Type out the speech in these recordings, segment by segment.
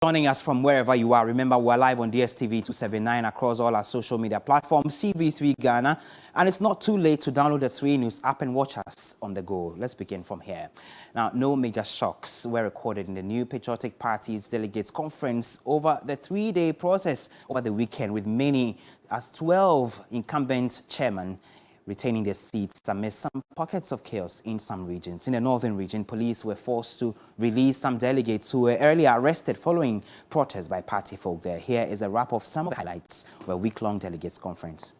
Joining us from wherever you are, remember we're live on DSTV 279 across all our social media platforms, CV3 Ghana, and it's not too late to download the 3 News app and watch us on the go. Let's begin from here. Now, no major shocks were recorded in the new Patriotic Party's delegates conference over the 3-day process over the weekend, with many as 12 incumbent chairmen retaining their seats amidst some pockets of chaos in some regions. In the northern region, police were forced to release some delegates who were earlier arrested following protests by party folk there. Here is a wrap of some of the highlights of a week-long delegates conference.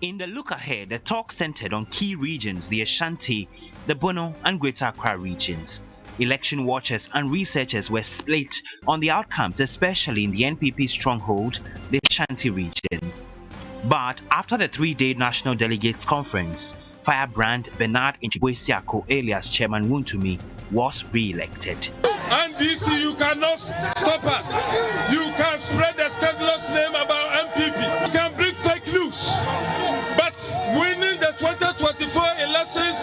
In the look ahead, the talk centered on key regions, the Ashanti, the Bono and Greater Accra regions. Election watchers and researchers were split on the outcomes, especially in the NPP stronghold, the Ashanti region. But after the 3-day National Delegates Conference, firebrand Bernard Nchibwesiako, alias Chairman Wontumi, was re-elected. NDC, you cannot stop us. You can spread the scandalous name about NPP. You can bring fake news. But winning the 2024 elections,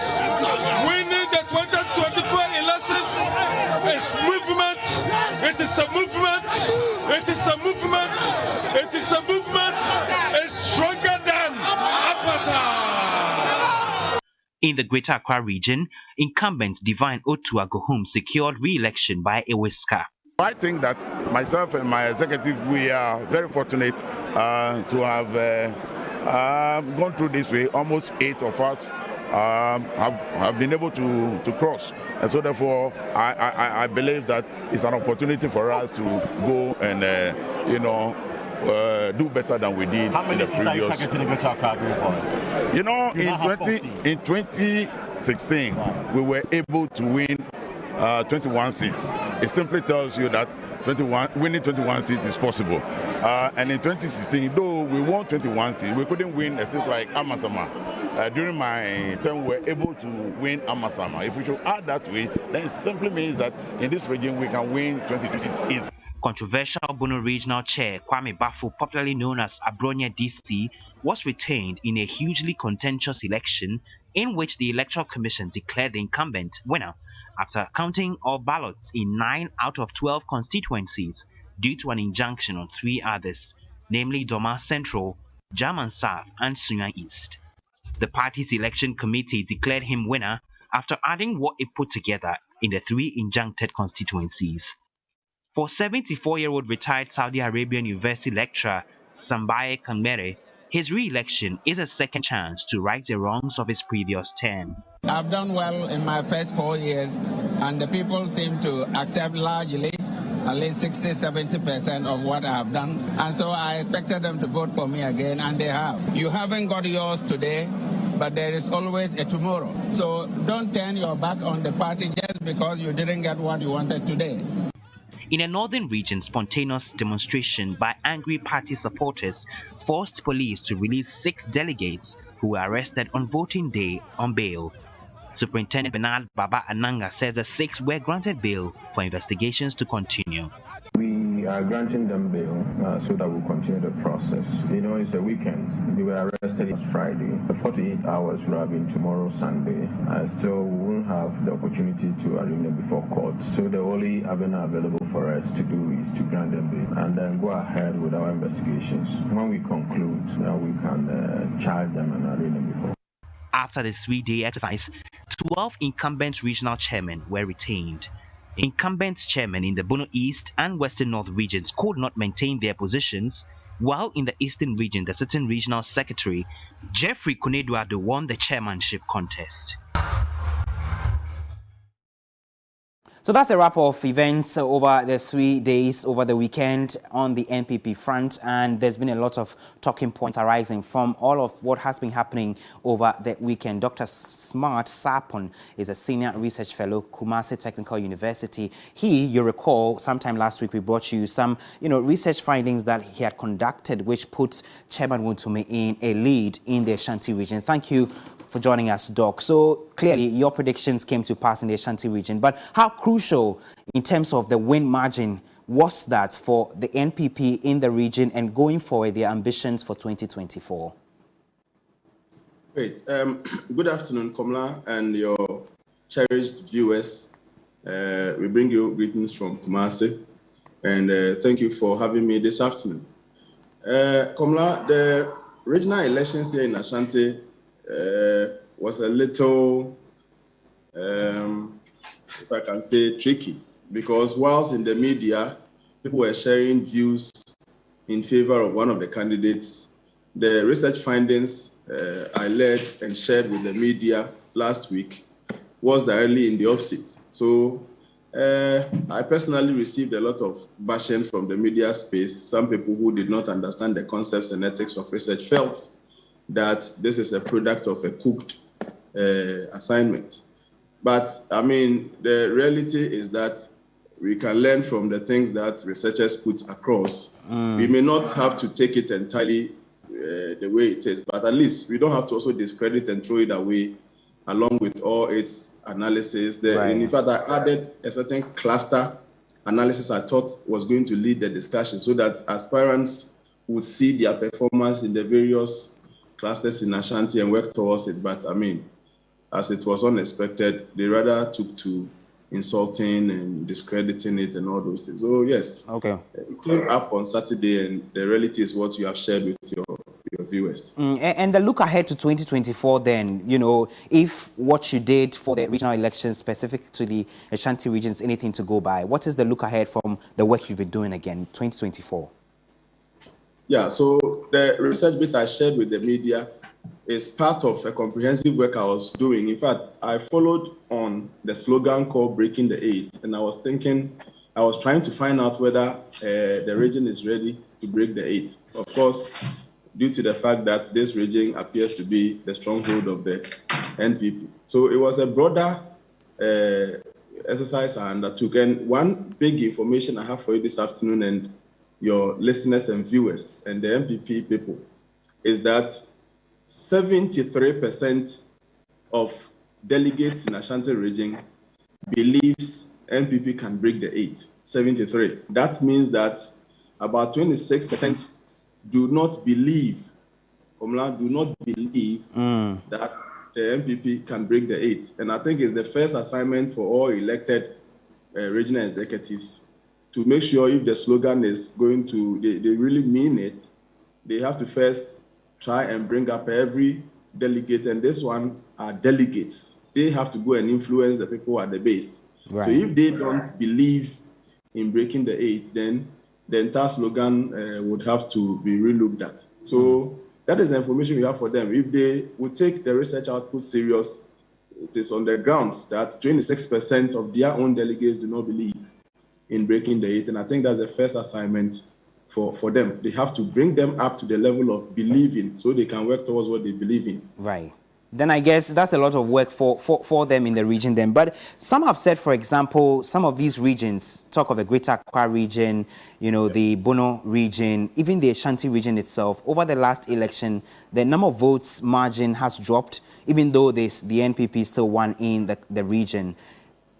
is movement. It is a movement. It is a movement. It is a movement. It's stronger than apartheid. In the Greater Accra region, incumbent Divine Otua Gohum secured re-election by a whisker. I think that myself and my executive, we are very fortunate to have gone through this way. Almost 8 of us have been able to cross, and so therefore I believe that it's an opportunity for us to go and do better than we did. How many seats are you targeting in Greater Accra going forward? In 2016, we were able to win 21 seats. It simply tells you that winning 21 seats is possible. And in 2016, though we won 21 seats, we couldn't win a seat like Amasama. During my term, we were able to win Amasama. If we should add that to it, then it simply means that in this region we can win 22 seats easily. Controversial Bono Regional Chair Kwame Bafo, popularly known as Abronia DC, was retained in a hugely contentious election in which the Electoral Commission declared the incumbent winner after counting all ballots in 9 out of 12 constituencies due to an injunction on 3 others, namely Doma Central, German South and Sunya East. The party's election committee declared him winner after adding what it put together in the 3 injuncted constituencies. For 74-year-old retired Saudi Arabian University lecturer Sambaye Kamere, his re-election is a second chance to right the wrongs of his previous term. I've done well in my first 4 years, and the people seem to accept largely, at least 60-70% of what I have done. And so I expected them to vote for me again, and they have. You haven't got yours today, but there is always a tomorrow. So don't turn your back on the party just because you didn't get what you wanted today. In a northern region, spontaneous demonstration by angry party supporters forced police to release 6 delegates who were arrested on voting day on bail. Superintendent Bernard Baba Ananga says the 6 were granted bail for investigations to continue. We are granting them bail so that we'll continue the process. You know, it's a weekend. They were arrested on Friday. The 48 hours will have been tomorrow, Sunday. Still, we won't have the opportunity to arraign them before court. So the only avenue available for us to do is to grant them bail and then go ahead with our investigations. When we conclude, we can charge them and arraign them before. After the 3-day exercise, 12 incumbent regional chairmen were retained. Incumbent chairmen in the Bono East and Western North regions could not maintain their positions, while in the Eastern region, the sitting regional secretary, Jeffrey Kuneduado, won the chairmanship contest. So that's a wrap of events over the 3 days over the weekend on the NPP front, and there's been a lot of talking points arising from all of what has been happening over the weekend. Dr. Smart Sapon is a senior research fellow, Kumasi Technical University. You recall, sometime last week we brought you some, research findings that he had conducted, which puts Chairman Wontumi in a lead in the Ashanti region. Thank you for joining us, Doc. So clearly your predictions came to pass in the Ashanti region, but how crucial in terms of the win margin was that for the NPP in the region and going forward their ambitions for 2024? Great. Good afternoon, Komla and your cherished viewers. We bring you greetings from Kumasi. and thank you for having me this afternoon. Komla, the regional elections here in Ashanti was a little, if I can say, tricky, because whilst in the media, people were sharing views in favor of one of the candidates, the research findings I led and shared with the media last week was directly in the opposite. So I personally received a lot of bashing from the media space. Some people who did not understand the concepts and ethics of research felt that this is a product of a cooked assignment. But I mean, the reality is that we can learn from the things that researchers put across. We may not have to take it entirely the way it is, but at least we don't have to also discredit and throw it away along with all its analysis. In fact, I added a certain cluster analysis I thought was going to lead the discussion so that aspirants would see their performance in the various clusters in Ashanti and work towards it. But I mean, as it was unexpected, they rather took to insulting and discrediting it and all those things. So yes, it came up on Saturday, and the reality is what you have shared with your viewers. And the look ahead to 2024 then, you know, if what you did for the regional elections specific to the Ashanti region is anything to go by, what is the look ahead from the work you've been doing again, 2024? Yeah, so the research bit I shared with the media is part of a comprehensive work I was doing. In fact, I followed on the slogan called Breaking the Eight, and I was trying to find out whether the region is ready to break the eight. Of course, due to the fact that this region appears to be the stronghold of the NPP. So it was a broader exercise I undertook. And one big information I have for you this afternoon and your listeners and viewers and the NPP people is that 73% of delegates in Ashanti region believes NPP can break the eight. 73. That means that about 26% do not believe that the NPP can break the eight. And I think it's the first assignment for all elected regional executives to make sure if the slogan is going to, they really mean it, they have to first try and bring up every delegate. And this one are delegates. They have to go and influence the people at the base. So if they don't believe in breaking the eight, then the entire slogan would have to be relooked at. So that is the information we have for them. If they would take the research output serious, it is on the grounds that 26% of their own delegates do not believe in breaking the eight. And I think that's the first assignment for them. They have to bring them up to the level of believing so they can work towards what they believe in. Right. Then I guess that's a lot of work for them in the region then. But some have said, for example, some of these regions, talk of the Greater Accra region, you know, the Bono region, even the Ashanti region itself, over the last election, the number of votes margin has dropped, even though the NPP still won in the region.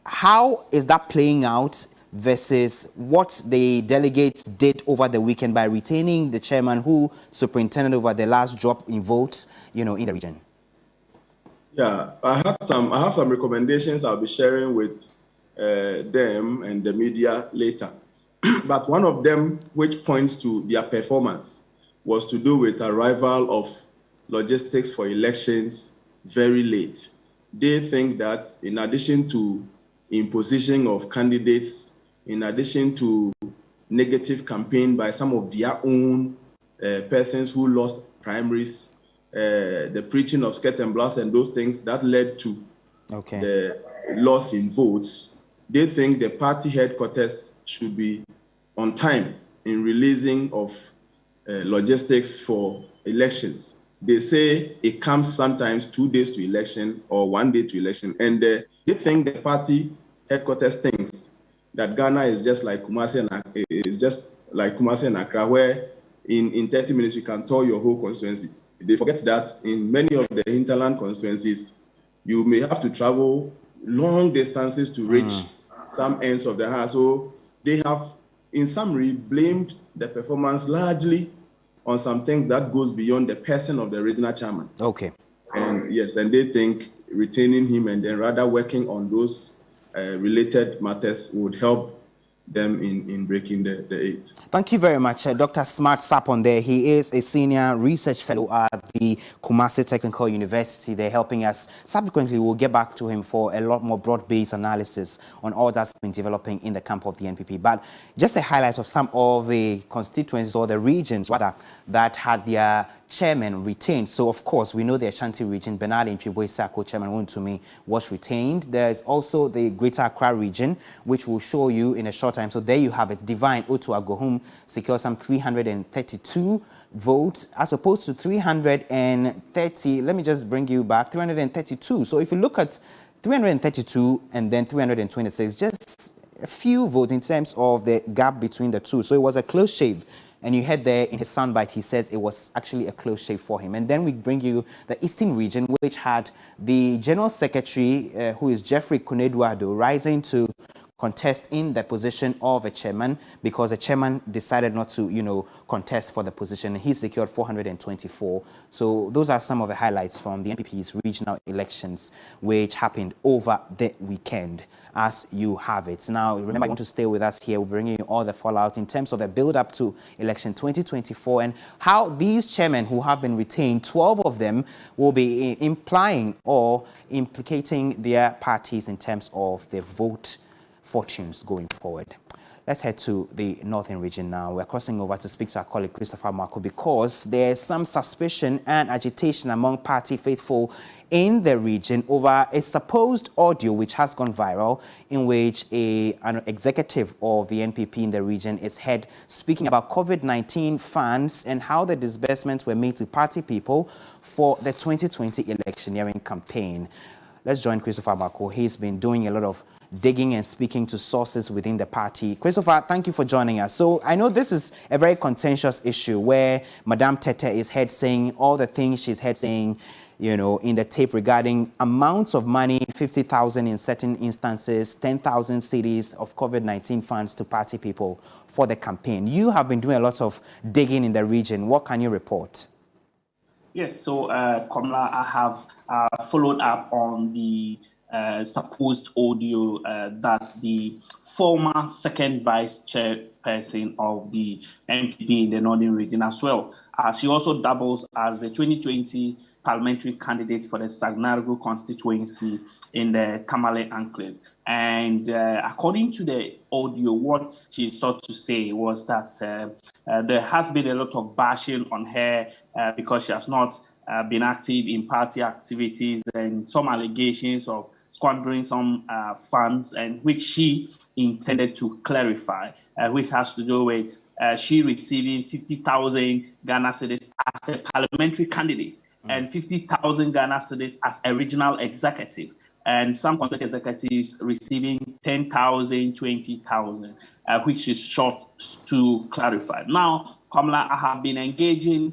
How is that playing out versus what the delegates did over the weekend by retaining the chairman who superintended over the last drop in votes, you know, in the region? Yeah, I have some recommendations I'll be sharing with them and the media later. But one of them, which points to their performance, was to do with arrival of logistics for elections very late. They think that in addition to imposition of candidates, in addition to negative campaign by some of their own persons who lost primaries, the preaching of skirt and blouse and those things that led to the loss in votes, they think the party headquarters should be on time in releasing of logistics for elections. They say it comes sometimes 2 days to election or 1 day to election, and they think the party headquarters thinks that Ghana is just like Kumasi and Accra, where in 30 minutes you can tour your whole constituency. They forget that in many of the hinterland constituencies, you may have to travel long distances to reach some ends of the house. So they have, in summary, blamed the performance largely on some things that goes beyond the person of the regional chairman. And yes, and they think retaining him and then rather working on those related matters would help them in breaking the 8. Thank you very much, Dr. Smart Sapon there. He is a senior research fellow at the Kumasi Technical University. They're helping us. Subsequently, we'll get back to him for a lot more broad-based analysis on all that's been developing in the camp of the NPP. But just a highlight of some of the constituencies or the regions, rather, that had their chairman retained. So, of course, we know the Ashanti region, Bernard Mpiboy Sako, Chairman Wontumi, was retained. There's also the Greater Accra region, which we'll show you in a short time. So there you have it. Divine Otu Agohum secured some 332 votes as opposed to 330. Let me just bring you back, 332. So if you look at 332 and then 326, just a few votes in terms of the gap between the two. So it was a close shave. And you heard there in his soundbite, he says it was actually a close shave for him. And then we bring you the Eastern region, which had the General Secretary, who is Jeffrey Koneduado, rising to contest in the position of a chairman because the chairman decided not to, contest for the position. He secured 424. So those are some of the highlights from the NPP's regional elections, which happened over the weekend, as you have it. Now, remember, you want to stay with us here. We're bringing you all the fallout in terms of the build-up to election 2024 and how these chairmen who have been retained, 12 of them, will be implying or implicating their parties in terms of their vote fortunes going forward. Let's head to the northern region now. We're crossing over to speak to our colleague Christopher Marco because there's some suspicion and agitation among party faithful in the region over a supposed audio which has gone viral in which an executive of the NPP in the region is heard speaking about COVID-19 funds and how the disbursements were made to party people for the 2020 electioneering campaign. Let's join Christopher Marco. He's been doing a lot of digging and speaking to sources within the party. Christopher, thank you for joining us. So I know this is a very contentious issue where Madame Tete is heard saying all the things she's heard saying, in the tape regarding amounts of money, 50,000 in certain instances, 10,000 cedis of COVID-19 funds to party people for the campaign. You have been doing a lot of digging in the region. What can you report? Yes, so Komla, I have followed up on the supposed audio that the former second vice chairperson of the NPP in the Northern region as well. She also doubles as the 2020 parliamentary candidate for the Sagnargo constituency in the Tamale enclave. And according to the audio, what she sought to say was that there has been a lot of bashing on her because she has not been active in party activities and some allegations of squandering some funds, and which she intended to clarify, which has to do with she receiving 50,000 Ghana cedis as a parliamentary candidate and 50,000 Ghana cedis as a regional executive, and some constituency executives receiving 10,000, 20,000, which is short to clarify. Now, Kamala, I have been engaging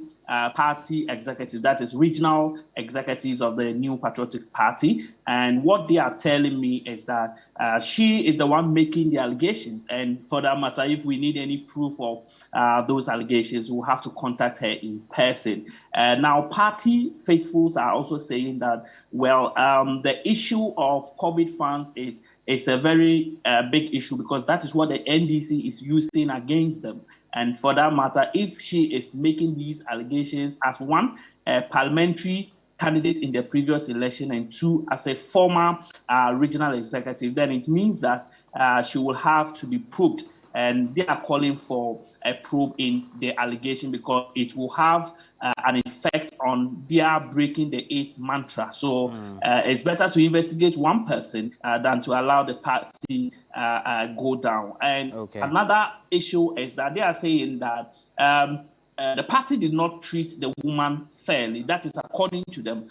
party executives, that is regional executives of the New Patriotic Party, and what they are telling me is that she is the one making the allegations, and for that matter, if we need any proof of those allegations, we'll have to contact her in person. Now, party faithfuls are also saying that, well, the issue of COVID funds is a very big issue because that is what the NDC is using against them. And for that matter, if she is making these allegations as one, a parliamentary candidate in the previous election, and two, as a former regional executive, then it means that she will have to be probed. And they are calling for a probe in the allegation because it will have an effect on their breaking the 8 mantra. So it's better to investigate one person than to allow the party go down. And another issue is that they are saying that the party did not treat the woman fairly. That is according to them.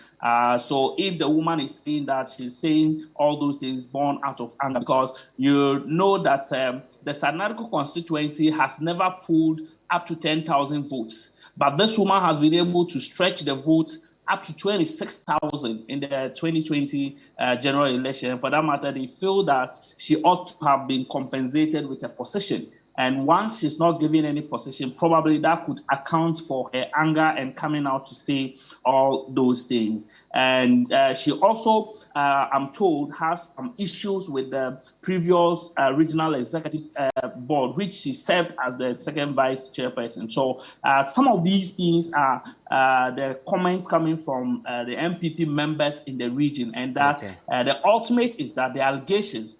So if the woman is saying that she's saying all those things born out of anger, because you know that the Sanarko constituency has never pulled up to 10,000 votes. But this woman has been able to stretch the votes up to 26,000 in the 2020 general election. For that matter, they feel that she ought to have been compensated with a position And once she's not given any position, probably that could account for her anger and coming out to say all those things. And she also, I'm told, has some issues with the previous regional executives board, which she served as the second vice chairperson. So some of these things are the comments coming from the NPP members in the region, and that the ultimate is that the allegations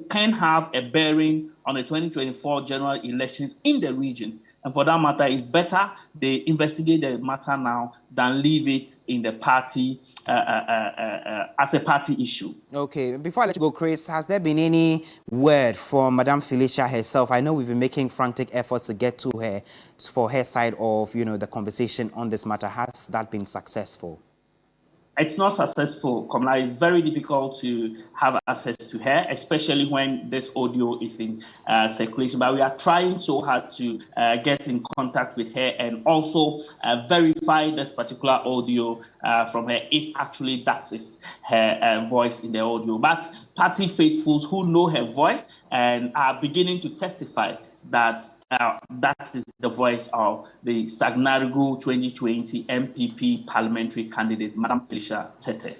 can have a bearing on the 2024 general elections in the region. And for that matter, it's better they investigate the matter now than leave it in the party as a party issue. Okay, before I let you go, Chris, has there been any word from Madame Felicia herself? I know we've been making frantic efforts to get to her for her side of, the conversation on this matter. Has that been successful? It's not successful, Komla. It's very difficult to have access to her, especially when this audio is in circulation. But we are trying so hard to get in contact with her and also verify this particular audio from her, if actually that is her voice in the audio. But party faithfuls who know her voice and are beginning to testify that that is the voice of the Sagnarigu 2020 NPP parliamentary candidate, Madam Felicia Tete.